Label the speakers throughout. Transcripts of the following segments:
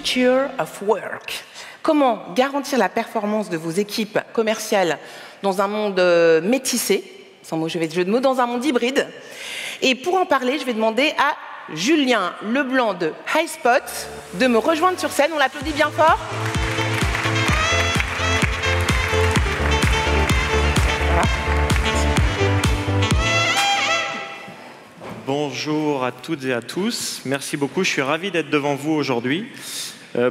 Speaker 1: Future of Work. Comment garantir la performance de vos équipes commerciales dans un monde métissé, sans mauvais jeu de mots, dans un monde hybride. Et pour en parler, je vais demander à Julien Leblanc de HighSpot de me rejoindre sur scène. On l'applaudit bien fort.
Speaker 2: Bonjour à toutes et à tous. Merci beaucoup. Je suis ravi d'être devant vous aujourd'hui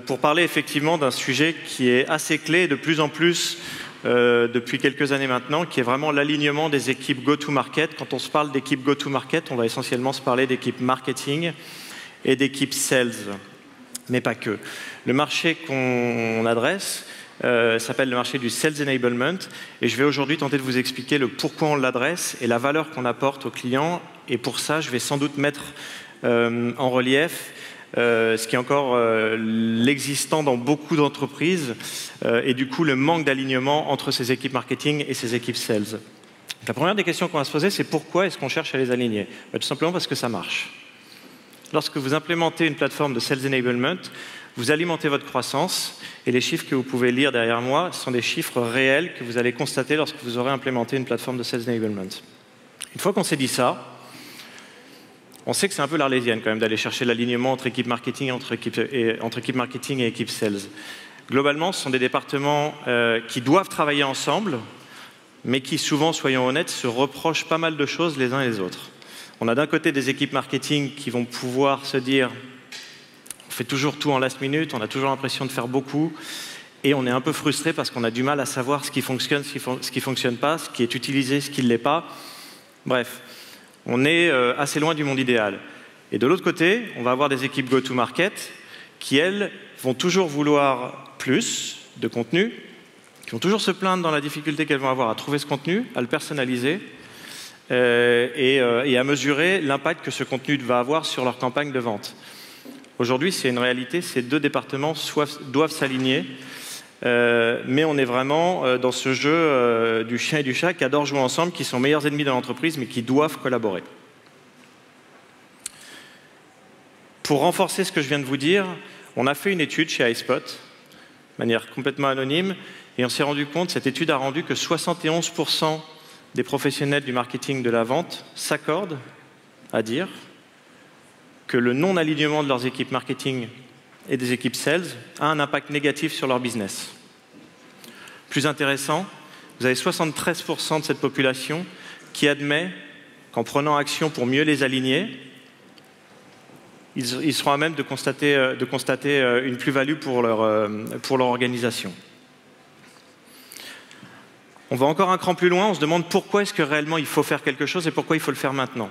Speaker 2: pour parler effectivement d'un sujet qui est assez clé de plus en plus depuis quelques années maintenant, qui est vraiment l'alignement des équipes go-to-market. Quand on se parle d'équipe go-to-market, on va essentiellement se parler d'équipe marketing et d'équipe sales, mais pas que. Le marché qu'on adresse s'appelle le marché du Sales Enablement, et je vais aujourd'hui tenter de vous expliquer le pourquoi on l'adresse et la valeur qu'on apporte aux clients. Et pour ça, je vais sans doute mettre en relief ce qui est encore l'existant dans beaucoup d'entreprises et du coup le manque d'alignement entre ces équipes marketing et ces équipes sales. La première des questions qu'on va se poser, c'est pourquoi est-ce qu'on cherche à les aligner? Tout simplement parce que ça marche. Lorsque vous implémentez une plateforme de Sales Enablement, vous alimentez votre croissance et les chiffres que vous pouvez lire derrière moi sont des chiffres réels que vous allez constater lorsque vous aurez implémenté une plateforme de Sales Enablement. Une fois qu'on s'est dit ça, on sait que c'est un peu l'arlésienne quand même d'aller chercher l'alignement entre équipe marketing et équipe sales. Globalement, ce sont des départements qui doivent travailler ensemble, mais qui souvent, soyons honnêtes, se reprochent pas mal de choses les uns et les autres. On a d'un côté des équipes marketing qui vont pouvoir se dire on fait toujours tout en last minute, on a toujours l'impression de faire beaucoup, et on est un peu frustré parce qu'on a du mal à savoir ce qui fonctionne, ce qui fonctionne pas, ce qui est utilisé, ce qui ne l'est pas. Bref. On est assez loin du monde idéal. Et de l'autre côté, on va avoir des équipes go-to-market qui, elles, vont toujours vouloir plus de contenu, qui vont toujours se plaindre dans la difficulté qu'elles vont avoir à trouver ce contenu, à le personnaliser et à mesurer l'impact que ce contenu va avoir sur leur campagne de vente. Aujourd'hui, c'est une réalité, ces deux départements doivent s'aligner, mais on est vraiment dans ce jeu du chien et du chat qui adorent jouer ensemble, qui sont meilleurs ennemis de l'entreprise, mais qui doivent collaborer. Pour renforcer ce que je viens de vous dire, on a fait une étude chez HighSpot, de manière complètement anonyme, et on s'est rendu compte, cette étude a rendu que 71% des professionnels du marketing de la vente s'accordent à dire que le non-alignement de leurs équipes marketing et des équipes sales a un impact négatif sur leur business. Plus intéressant, vous avez 73% de cette population qui admet qu'en prenant action pour mieux les aligner, ils seront à même de constater une plus-value pour leur organisation. On va encore un cran plus loin, on se demande pourquoi est-ce que réellement il faut faire quelque chose et pourquoi il faut le faire maintenant.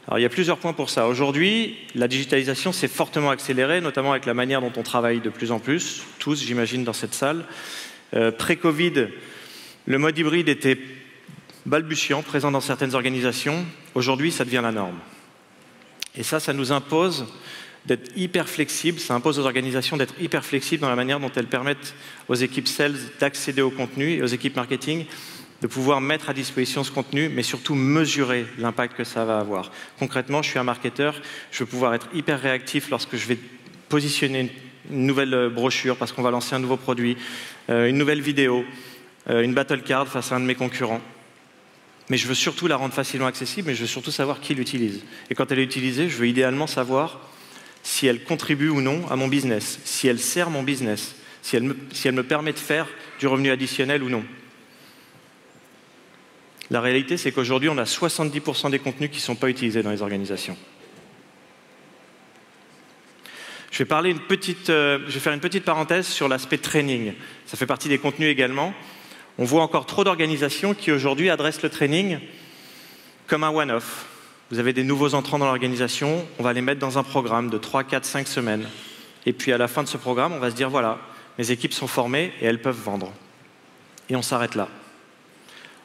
Speaker 2: Alors, il y a plusieurs points pour ça. Aujourd'hui, la digitalisation s'est fortement accélérée, notamment avec la manière dont on travaille de plus en plus, tous, j'imagine, dans cette salle. Pré-Covid, le mode hybride était balbutiant, présent dans certaines organisations. Aujourd'hui, ça devient la norme. Et ça nous impose d'être hyper flexibles, ça impose aux organisations d'être hyper flexibles dans la manière dont elles permettent aux équipes sales d'accéder au contenu et aux équipes marketing de pouvoir mettre à disposition ce contenu, mais surtout mesurer l'impact que ça va avoir. Concrètement, je suis un marketeur, je veux pouvoir être hyper réactif lorsque je vais positionner une nouvelle brochure parce qu'on va lancer un nouveau produit, une nouvelle vidéo, une battle card face à un de mes concurrents. Mais je veux surtout la rendre facilement accessible, mais je veux surtout savoir qui l'utilise. Et quand elle est utilisée, je veux idéalement savoir si elle contribue ou non à mon business, si elle sert mon business, si elle me permet de faire du revenu additionnel ou non. La réalité, c'est qu'aujourd'hui, on a 70% des contenus qui ne sont pas utilisés dans les organisations. Je vais faire une petite parenthèse sur l'aspect training. Ça fait partie des contenus également. On voit encore trop d'organisations qui, aujourd'hui, adressent le training comme un one-off. Vous avez des nouveaux entrants dans l'organisation, on va les mettre dans un programme de 3, 4, 5 semaines. Et puis, à la fin de ce programme, on va se dire, voilà, mes équipes sont formées et elles peuvent vendre. Et on s'arrête là.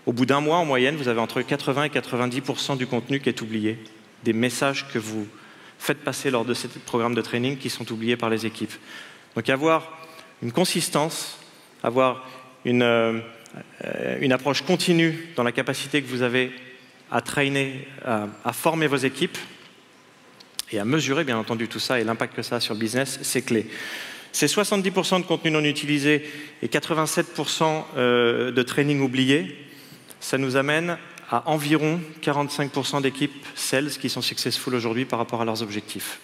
Speaker 2: Au bout d'un mois, en moyenne, vous avez entre 80 et 90% du contenu qui est oublié, des messages que vous faites passer lors de ces programmes de training qui sont oubliés par les équipes. Donc avoir une consistance, avoir une approche continue dans la capacité que vous avez à trainer, à former vos équipes et à mesurer, bien entendu, tout ça et l'impact que ça a sur le business, c'est clé. C'est 70% de contenu non utilisé et 87% de training oublié. Ça nous amène à environ 45% d'équipes sales qui sont successful aujourd'hui par rapport à leurs objectifs.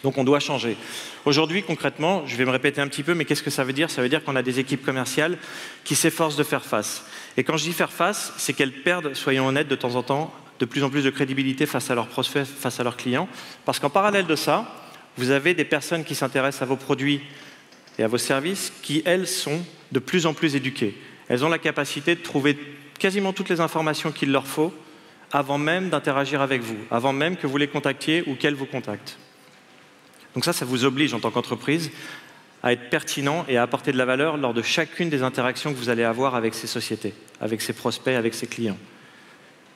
Speaker 2: Donc on doit changer. Aujourd'hui, concrètement, je vais me répéter un petit peu, mais qu'est-ce que ça veut dire? Ça veut dire qu'on a des équipes commerciales qui s'efforcent de faire face. Et quand je dis faire face, c'est qu'elles perdent, soyons honnêtes, de temps en temps, de plus en plus de crédibilité face à leurs prospects, face à leurs clients. Parce qu'en parallèle de ça, vous avez des personnes qui s'intéressent à vos produits et à vos services qui, elles, sont de plus en plus éduquées. Elles ont la capacité de trouver quasiment toutes les informations qu'il leur faut avant même d'interagir avec vous, avant même que vous les contactiez ou qu'elles vous contactent. Donc ça vous oblige en tant qu'entreprise à être pertinent et à apporter de la valeur lors de chacune des interactions que vous allez avoir avec ces sociétés, avec ces prospects, avec ces clients.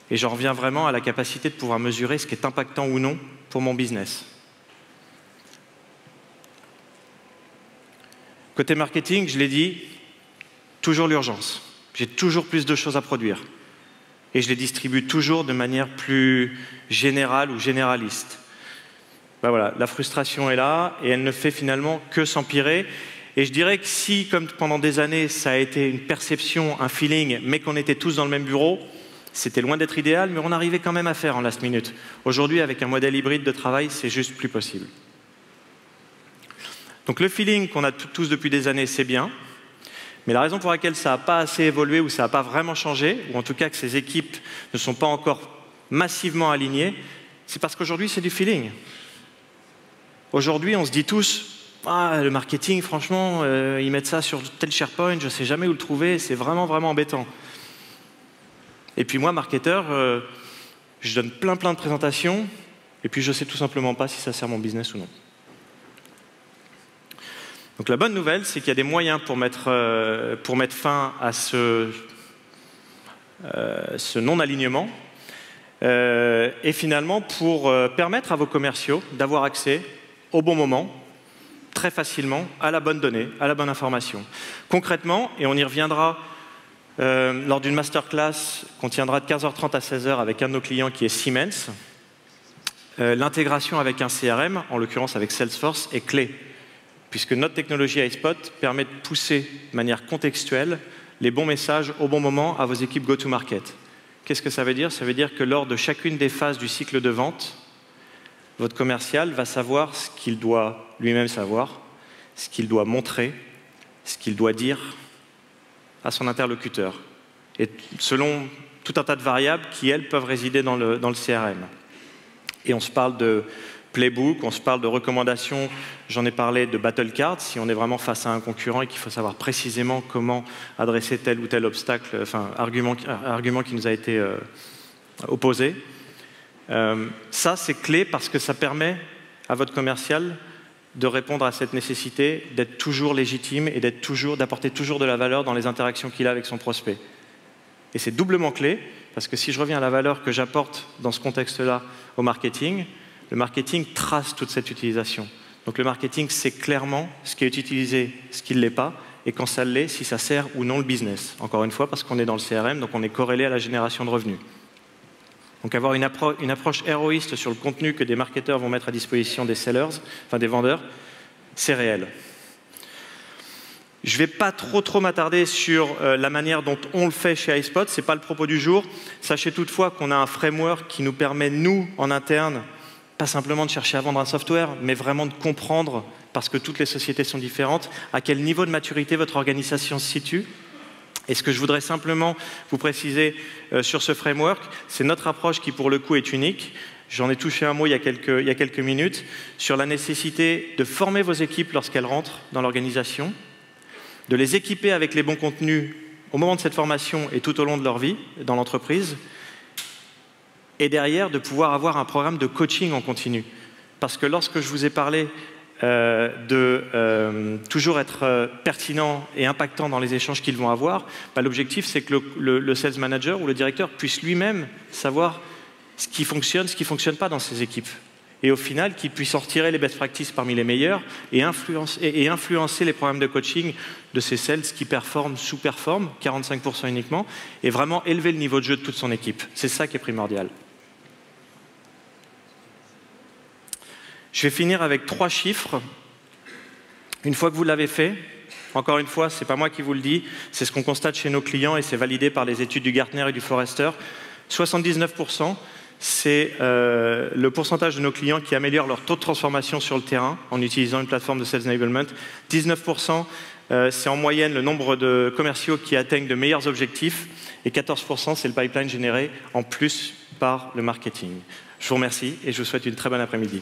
Speaker 2: Et j'en reviens vraiment à la capacité de pouvoir mesurer ce qui est impactant ou non pour mon business. Côté marketing, je l'ai dit, toujours l'urgence. J'ai toujours plus de choses à produire. Et je les distribue toujours de manière plus générale ou généraliste. Ben voilà, la frustration est là et elle ne fait finalement que s'empirer. Et je dirais que si, comme pendant des années, ça a été une perception, un feeling, mais qu'on était tous dans le même bureau, c'était loin d'être idéal, mais on arrivait quand même à faire en last minute. Aujourd'hui, avec un modèle hybride de travail, c'est juste plus possible. Donc le feeling qu'on a tous depuis des années, c'est bien. Mais la raison pour laquelle ça n'a pas assez évolué ou ça n'a pas vraiment changé, ou en tout cas que ces équipes ne sont pas encore massivement alignées, c'est parce qu'aujourd'hui, c'est du feeling. Aujourd'hui, on se dit tous, ah, le marketing, franchement, ils mettent ça sur tel SharePoint, je ne sais jamais où le trouver, c'est vraiment, vraiment embêtant. Et puis moi, marketeur, je donne plein de présentations, et puis je ne sais tout simplement pas si ça sert mon business ou non. Donc la bonne nouvelle, c'est qu'il y a des moyens pour mettre fin à ce non-alignement, et finalement pour permettre à vos commerciaux d'avoir accès au bon moment, très facilement, à la bonne donnée, à la bonne information. Concrètement, et on y reviendra lors d'une masterclass qu'on tiendra de 15h30 à 16h avec un de nos clients qui est Siemens, l'intégration avec un CRM, en l'occurrence avec Salesforce, est clé, puisque notre technologie iSpot permet de pousser de manière contextuelle les bons messages au bon moment à vos équipes go-to-market. Qu'est-ce que ça veut dire? Ça veut dire que lors de chacune des phases du cycle de vente, votre commercial va savoir ce qu'il doit lui-même savoir, ce qu'il doit montrer, ce qu'il doit dire à son interlocuteur. Et selon tout un tas de variables qui, elles, peuvent résider dans le CRM. Et on se parle de playbook, on se parle de recommandations, j'en ai parlé de battle cards, si on est vraiment face à un concurrent et qu'il faut savoir précisément comment adresser tel ou tel obstacle, enfin argument qui nous a été opposé. Ça, c'est clé parce que ça permet à votre commercial de répondre à cette nécessité d'être toujours légitime et d'apporter toujours de la valeur dans les interactions qu'il a avec son prospect. Et c'est doublement clé parce que si je reviens à la valeur que j'apporte dans ce contexte-là au marketing, le marketing trace toute cette utilisation. Donc le marketing, c'est clairement ce qui est utilisé, ce qui ne l'est pas, et quand ça l'est, si ça sert ou non le business. Encore une fois, parce qu'on est dans le CRM, donc on est corrélé à la génération de revenus. Donc avoir une approche héroïste sur le contenu que des marketeurs vont mettre à disposition des sellers, enfin des vendeurs, c'est réel. Je ne vais pas trop m'attarder sur la manière dont on le fait chez iSpot, ce n'est pas le propos du jour. Sachez toutefois qu'on a un framework qui nous permet, nous, en interne, pas simplement de chercher à vendre un software, mais vraiment de comprendre, parce que toutes les sociétés sont différentes, à quel niveau de maturité votre organisation se situe. Et ce que je voudrais simplement vous préciser sur ce framework, c'est notre approche qui, pour le coup, est unique. J'en ai touché un mot il y a quelques minutes, sur la nécessité de former vos équipes lorsqu'elles rentrent dans l'organisation, de les équiper avec les bons contenus au moment de cette formation et tout au long de leur vie dans l'entreprise, et derrière, de pouvoir avoir un programme de coaching en continu. Parce que lorsque je vous ai parlé de toujours être pertinent et impactant dans les échanges qu'ils vont avoir, l'objectif, c'est que le sales manager ou le directeur puisse lui-même savoir ce qui fonctionne pas dans ses équipes. Et au final, qu'il puisse en retirer les best practices parmi les meilleurs et influencer les programmes de coaching de ces sales qui performent, sous-performent, 45% uniquement, et vraiment élever le niveau de jeu de toute son équipe. C'est ça qui est primordial. Je vais finir avec 3 chiffres. Une fois que vous l'avez fait, encore une fois, ce n'est pas moi qui vous le dis, c'est ce qu'on constate chez nos clients et c'est validé par les études du Gartner et du Forrester. 79%, c'est le pourcentage de nos clients qui améliorent leur taux de transformation sur le terrain en utilisant une plateforme de Sales Enablement. 19%, c'est en moyenne le nombre de commerciaux qui atteignent de meilleurs objectifs. Et 14%, c'est le pipeline généré en plus par le marketing. Je vous remercie et je vous souhaite une très bonne après-midi.